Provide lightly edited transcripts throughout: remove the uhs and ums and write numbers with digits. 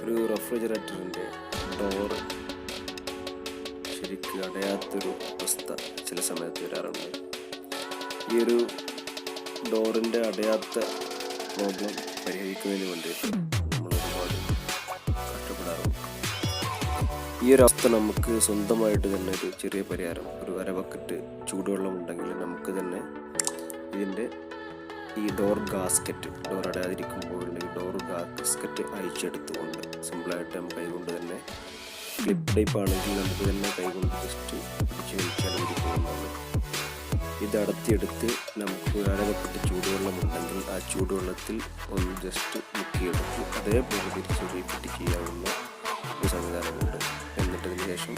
ഒരു റെഫ്രിജറേറ്ററിൻ്റെ ഡോറ് ശരിക്കും അടയാത്തൊരു അവസ്ഥ ചില സമയത്ത് വരാറുണ്ട്. ഈ ഒരു ഡോറിൻ്റെ അടയാത്ത പ്രോബ്ലം പരിഹരിക്കുന്നതിന് വേണ്ടിയിട്ട് നമ്മൾ ഒരുപാട് കഷ്ടപ്പെടാറുണ്ട്. ഈ ഒരു അവസ്ഥ നമുക്ക് സ്വന്തമായിട്ട് തന്നെ ഒരു ചെറിയ പരിഹാരം, ഒരു അര ബക്കറ്റ് ചൂടുവെള്ളം ഉണ്ടെങ്കിൽ നമുക്ക് തന്നെ ഇതിൻ്റെ ഈ ഡോർ ഗാസ്കറ്റ്, ഡോർ അടയാതിരിക്കുമ്പോഴുള്ള ഈ ഡോർ ഗാസ്കറ്റ് അയച്ചെടുത്തുകൊണ്ട് സിമ്പിളായിട്ട് നമുക്ക് കൈകൊണ്ട് തന്നെ, ക്ലിപ്പ് ടൈപ്പ് ആണെങ്കിൽ നമുക്ക് തന്നെ കൈകൊണ്ട് ജസ്റ്റ് പിടിച്ച് വലിച്ചാൽ ഇരിക്കുന്നതാണ്. ഇത് അടത്തിയെടുത്ത് നമുക്ക് ഒരു അര ബക്കറ്റ് ചൂടുവെള്ളം ഉണ്ടെങ്കിൽ ആ ചൂടുവെള്ളത്തിൽ ഒന്ന് ജസ്റ്റ് മുക്കിയെടുത്ത് അതേപോലെ തിരിച്ച് റീഫിറ്റ് ചെയ്യാവുന്ന ഒരു സംവിധാനമുണ്ട്. എന്നിട്ടതിന് ശേഷം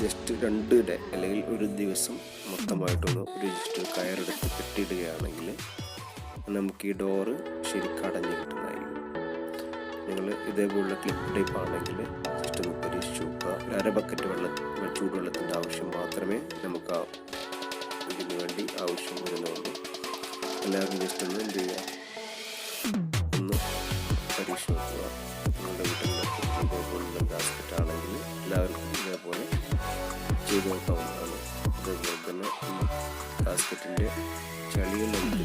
ജസ്റ്റ് 2 ഡേ അല്ലെങ്കിൽ ഒരു ദിവസം മൊത്തമായിട്ടൊന്ന് ഒരു ജസ്റ്റ് കയറെടുത്ത് കെട്ടിയിടുകയാണെങ്കിൽ നമുക്ക് ഈ ഡോറ് ശരിക്കും അടഞ്ഞു കിട്ടുന്നതായിരിക്കും. നിങ്ങൾ ഇതേപോലുള്ള ക്ലിപ്പ് ടൈപ്പ് ആണെങ്കിൽ ജസ്റ്റ് ഒന്ന് പരീക്ഷിച്ച് നോക്കുക. ഒരു അര ബക്കറ്റ് ചൂടുവെള്ളത്തിൻ്റെ ആവശ്യം മാത്രമേ നമുക്ക് ഇതിനു വേണ്ടി ആവശ്യം വരുന്നുള്ളൂ. എല്ലാവരും ജസ്റ്റ് ഒന്ന് എന്ത് ചെയ്യുക, ഒന്ന് പരീക്ഷിച്ച് നോക്കുക. നിങ്ങളുടെ വീട്ടിലൊക്കെ ഇതേപോലുള്ള ഗാസ്കറ്റ് ആണെങ്കിൽ എല്ലാവർക്കും ഇതേപോലെ ചെയ്ത് നോക്കാവുന്നതാണ്. അതേപോലെ തന്നെ ഈ ഗാസ്കറ്റിൻ്റെ ചളിയിൽ നമുക്ക്